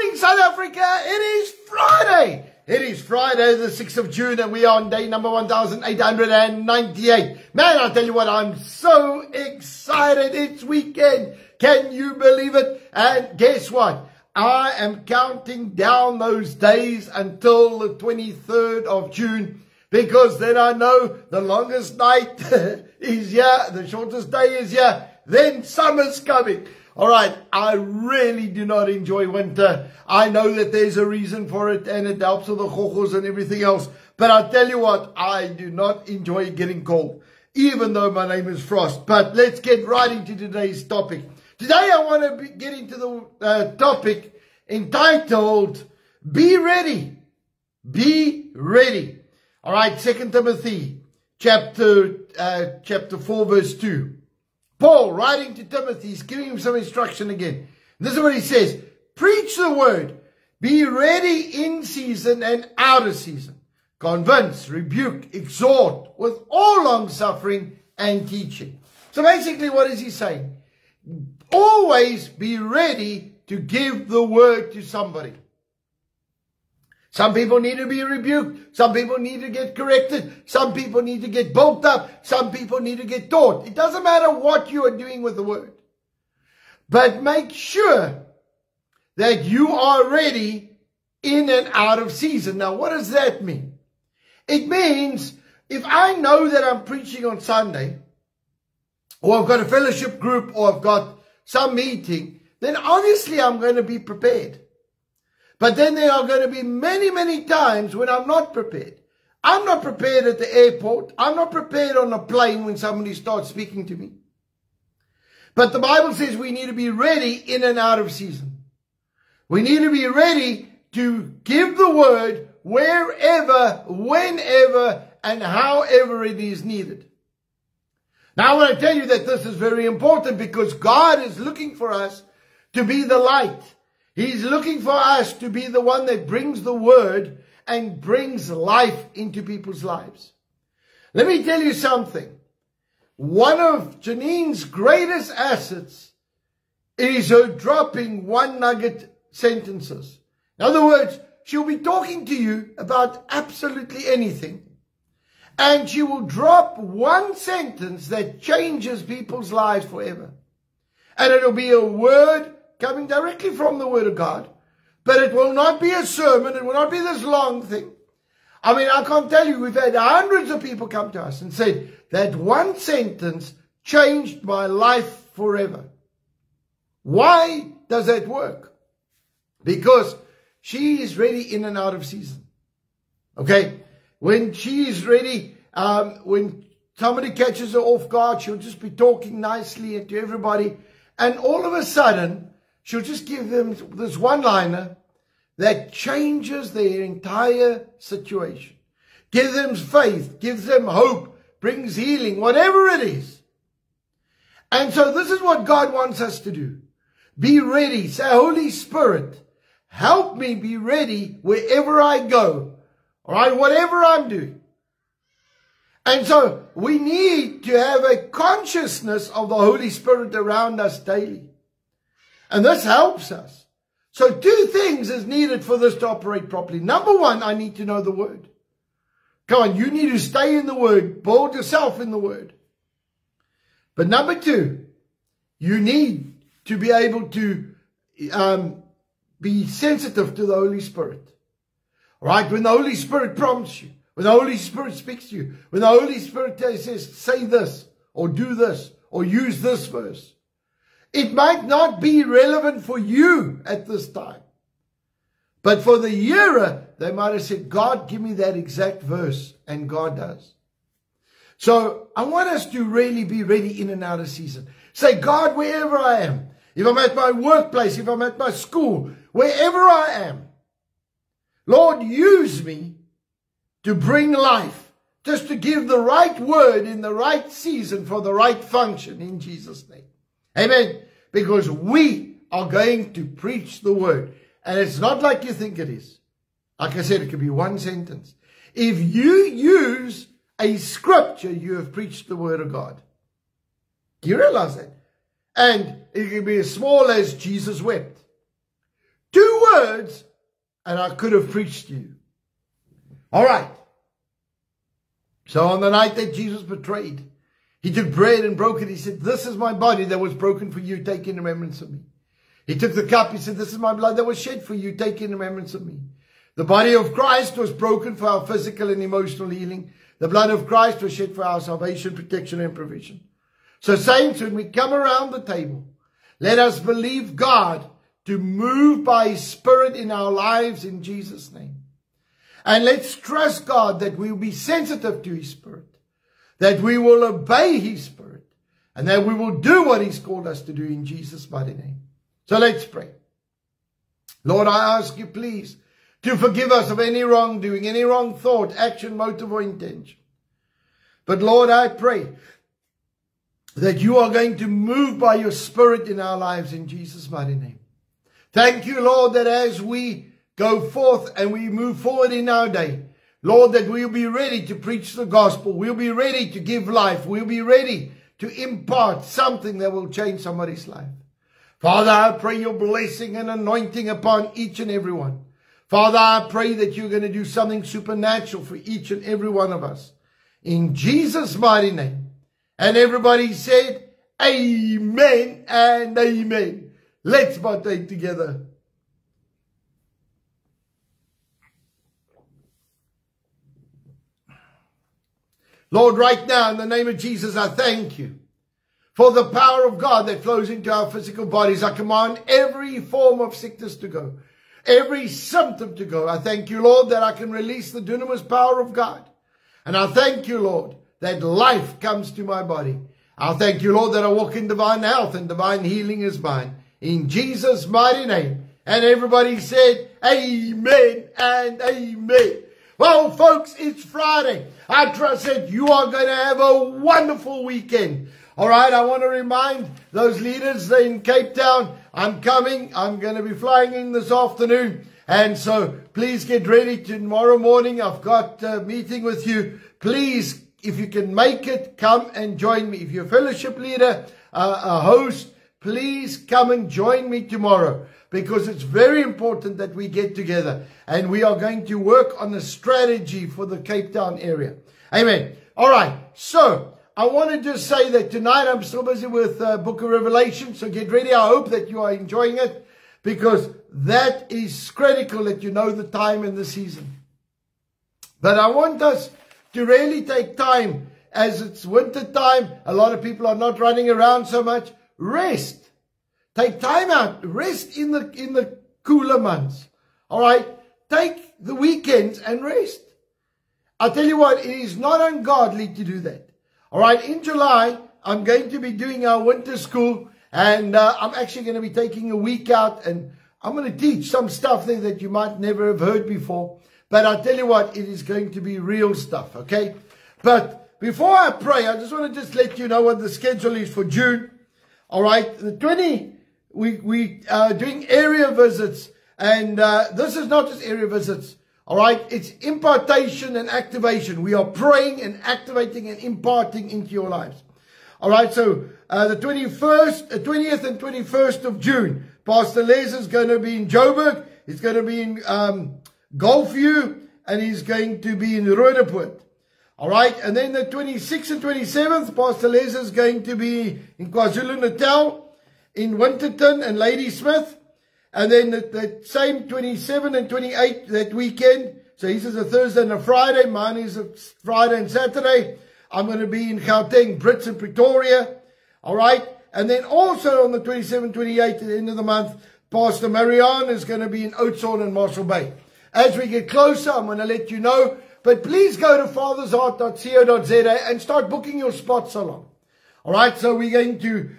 morning, South Africa. It is Friday. It is Friday, the 6th of June, and we are on day number 1898. Man, I'll tell you what, I'm so excited. It's weekend. Can you believe it? And guess what? I am counting down those days until the 23rd of June, because then I know the longest night is here, the shortest day is here, then summer's coming. All right, I really do not enjoy winter. I know that there's a reason for it, and it helps with the chochos and everything else. But I'll tell you what, I do not enjoy getting cold, even though my name is Frost. But let's get right into today's topic. Today I want to get into the topic entitled, Be Ready. Be ready. All right, 2 Timothy chapter 4, verse 2. Paul, writing to Timothy, is giving him some instruction again. This is what he says. Preach the word. Be ready in season and out of season. Convince, rebuke, exhort with all long suffering and teaching. So basically, what is he saying? Always be ready to give the word to somebody. Some people need to be rebuked. Some people need to get corrected. Some people need to get built up. Some people need to get taught. It doesn't matter what you are doing with the word. But make sure that you are ready in and out of season. Now, what does that mean? It means if I know that I'm preaching on Sunday, or I've got a fellowship group, or I've got some meeting, then obviously I'm going to be prepared. But then there are going to be many, many times when I'm not prepared. I'm not prepared at the airport. I'm not prepared on a plane when somebody starts speaking to me. But the Bible says we need to be ready in and out of season. We need to be ready to give the word wherever, whenever, and however it is needed. Now I want to tell you that this is very important, because God is looking for us to be the light. He's looking for us to be the one that brings the word and brings life into people's lives. Let me tell you something. One of Janine's greatest assets is her dropping one nugget sentences. In other words, she'll be talking to you about absolutely anything, and she will drop one sentence that changes people's lives forever. And it'll be a word coming directly from the Word of God. But it will not be a sermon. It will not be this long thing. I mean, I can't tell you, we've had hundreds of people come to us and said that one sentence changed my life forever. Why does that work? Because she is ready in and out of season. Okay? When she is ready, when somebody catches her off guard, she'll just be talking nicely to everybody. And all of a sudden, she'll just give them this one-liner that changes their entire situation. Gives them faith, gives them hope, brings healing, whatever it is. And so this is what God wants us to do. Be ready. Say, Holy Spirit, help me be ready wherever I go. All right, whatever I'm doing. And so we need to have a consciousness of the Holy Spirit around us daily. And this helps us. So two things is needed for this to operate properly. Number one, I need to know the word. Come on, you need to stay in the word. Build yourself in the word. But number two, you need to be able to be sensitive to the Holy Spirit. All right, when the Holy Spirit prompts you, when the Holy Spirit speaks to you, when the Holy Spirit says, say this, or do this, or use this verse. It might not be relevant for you at this time. But for the hearer, they might have said, God, give me that exact verse. And God does. So I want us to really be ready in and out of season. Say, God, wherever I am, if I'm at my workplace, if I'm at my school, wherever I am, Lord, use me to bring life, just to give the right word in the right season for the right function in Jesus' name. Amen. Because we are going to preach the word. And it's not like you think it is. Like I said, it could be one sentence. If you use a scripture, you have preached the word of God. Do you realize that? And it can be as small as Jesus wept. 2 words, and I could have preached to you. All right. So on the night that Jesus betrayed, he took bread and broke it. He said, this is my body that was broken for you. Take in remembrance of me. He took the cup. He said, this is my blood that was shed for you. Take in remembrance of me. The body of Christ was broken for our physical and emotional healing. The blood of Christ was shed for our salvation, protection, and provision. So saints, when we come around the table, let us believe God to move by His Spirit in our lives in Jesus' name. And let's trust God that we will be sensitive to His Spirit, that we will obey His Spirit, and that we will do what He's called us to do in Jesus' mighty name. So let's pray. Lord, I ask you, please, to forgive us of any wrongdoing, any wrong thought, action, motive, or intention. But Lord, I pray that you are going to move by your Spirit in our lives in Jesus' mighty name. Thank you, Lord, that as we go forth and we move forward in our day, Lord, that we'll be ready to preach the gospel. We'll be ready to give life. We'll be ready to impart something that will change somebody's life. Father, I pray your blessing and anointing upon each and every one. Father, I pray that you're going to do something supernatural for each and every one of us. In Jesus' mighty name. And everybody said, amen and amen. Let's partake together. Lord, right now, in the name of Jesus, I thank you for the power of God that flows into our physical bodies. I command every form of sickness to go, every symptom to go. I thank you, Lord, that I can release the dunamis power of God. And I thank you, Lord, that life comes to my body. I thank you, Lord, that I walk in divine health and divine healing is mine. In Jesus' mighty name. And everybody said, amen and amen. Well, folks, it's Friday. I trust that you are going to have a wonderful weekend. All right, I want to remind those leaders in Cape Town, I'm coming. I'm going to be flying in this afternoon. And so please get ready. Tomorrow morning, I've got a meeting with you. Please, if you can make it, come and join me. If you're a fellowship leader, a host, please come and join me tomorrow, because it's very important that we get together and we are going to work on a strategy for the Cape Town area. Amen. All right. So I want to just say that tonight I'm still busy with Book of Revelation. So get ready. I hope that you are enjoying it, because that is critical that you know the time and the season. But I want us to really take time, as it's winter time. A lot of people are not running around so much. Rest. Take time out. Rest in the cooler months. All right. Take the weekends and rest. I'll tell you what, it is not ungodly to do that. All right. In July, I'm going to be doing our winter school, and I'm actually going to be taking a week out, and I'm going to teach some stuff there that you might never have heard before. But I'll tell you what, it is going to be real stuff. Okay. But before I pray, I just want to just let you know what the schedule is for June. All right. The 20, we are doing area visits, and this is not just area visits. All right. It's impartation and activation. We are praying and activating and imparting into your lives. All right. So the 20th and 21st of June, Pastor Les is going to be in Joburg. He's going to be in Gulfview, and he's going to be in Roodepoort. All right. And then the 26th and 27th, Pastor Les is going to be in KwaZulu-Natal, in Winterton and Ladysmith. And then the same 27 and 28 that weekend. So his is a Thursday and a Friday. Mine is a Friday and Saturday. I'm going to be in Gauteng, Brits and Pretoria. All right. And then also on the 27th, 28th, at the end of the month, Pastor Marianne is going to be in Oudtshoorn and Mossel Bay. As we get closer, I'm going to let you know. But please go to fathersheart.co.za and start booking your spots along. All right. So we're going to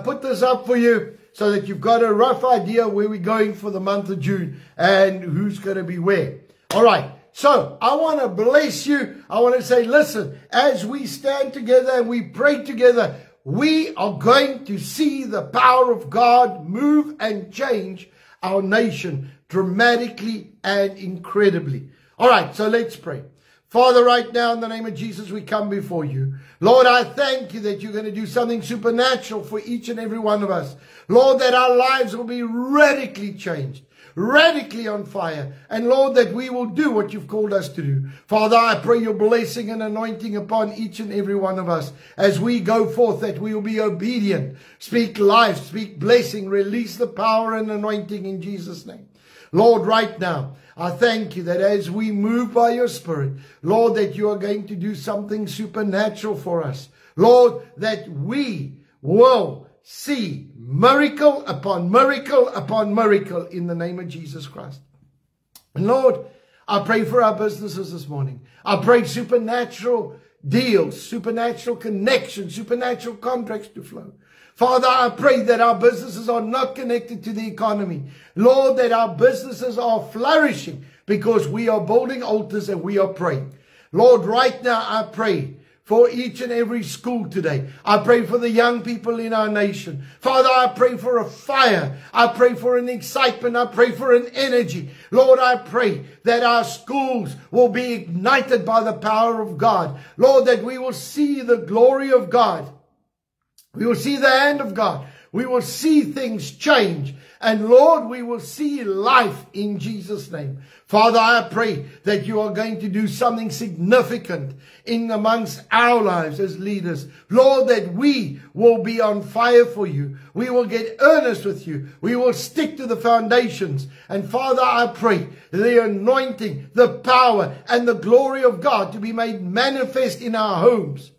put this up for you, so that you've got a rough idea where we're going for the month of June and who's going to be where. All right. So I want to bless you. I want to say, listen, as we stand together and we pray together, we are going to see the power of God move and change our nation dramatically and incredibly. All right. So let's pray. Father, right now, in the name of Jesus, we come before you. Lord, I thank you that you're going to do something supernatural for each and every one of us. Lord, that our lives will be radically changed. radically on fire. And Lord, that we will do what you've called us to do. Father, I pray your blessing and anointing upon each and every one of us as we go forth, that we will be obedient. Speak life, speak blessing, release the power and anointing in Jesus' name. Lord, right now, I thank you that as we move by your Spirit, Lord, that you are going to do something supernatural for us. Lord, that we will see miracle upon miracle upon miracle in the name of Jesus Christ. And Lord, I pray for our businesses this morning. I pray supernatural deals, supernatural connections, supernatural contracts to flow. Father, I pray that our businesses are not connected to the economy. Lord, that our businesses are flourishing because we are building altars and we are praying. Lord, right now I pray for each and every school today. I pray for the young people in our nation. Father, I pray for a fire. I pray for an excitement. I pray for an energy. Lord, I pray that our schools will be ignited by the power of God. Lord, that we will see the glory of God. We will see the hand of God. We will see things change. And Lord, we will see life in Jesus' name. Father, I pray that you are going to do something significant in amongst our lives as leaders. Lord, that we will be on fire for you. We will get earnest with you. We will stick to the foundations. And Father, I pray the anointing, the power, and the glory of God to be made manifest in our homes.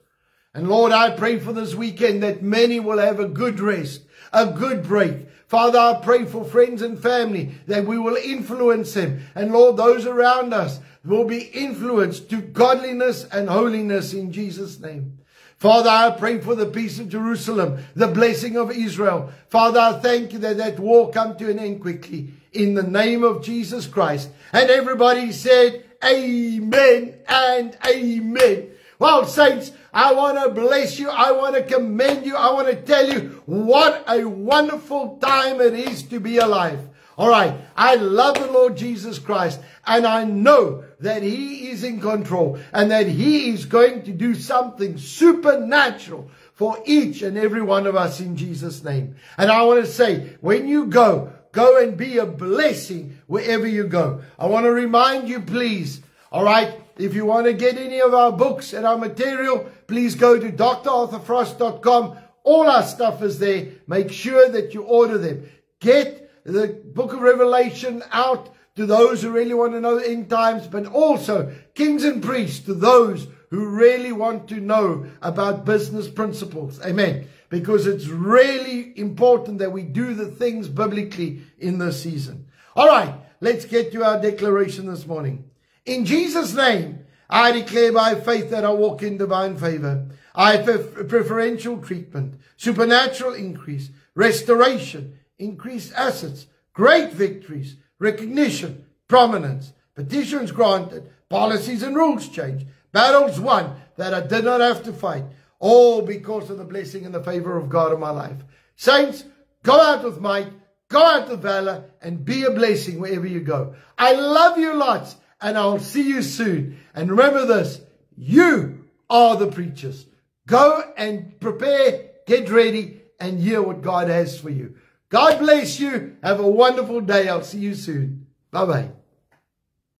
And Lord, I pray for this weekend that many will have a good rest, a good break. Father, I pray for friends and family that we will influence them. And Lord, those around us will be influenced to godliness and holiness in Jesus' name. Father, I pray for the peace of Jerusalem, the blessing of Israel. Father, I thank you that that war come to an end quickly in the name of Jesus Christ. And everybody said, amen and amen. Well, saints, I want to bless you. I want to commend you. I want to tell you what a wonderful time it is to be alive. All right. I love the Lord Jesus Christ, and I know that he is in control and that he is going to do something supernatural for each and every one of us in Jesus' name. And I want to say, when you go and be a blessing wherever you go. I want to remind you, please. All right. If you want to get any of our books and our material, please go to drarthurfrost.com. All our stuff is there. Make sure that you order them. Get the book of Revelation out to those who really want to know the end times, but also kings and priests to those who really want to know about business principles. Amen. Because it's really important that we do the things biblically in this season. All right, let's get to our declaration this morning. In Jesus' name, I declare by faith that I walk in divine favor. I have preferential treatment, supernatural increase, restoration, increased assets, great victories, recognition, prominence, petitions granted, policies and rules changed, battles won that I did not have to fight, all because of the blessing and the favor of God in my life. Saints, go out with might, go out with valor, and be a blessing wherever you go. I love you lots. And I'll see you soon. And remember this, you are the preachers. Go and prepare, get ready, and hear what God has for you. God bless you. Have a wonderful day. I'll see you soon. Bye-bye.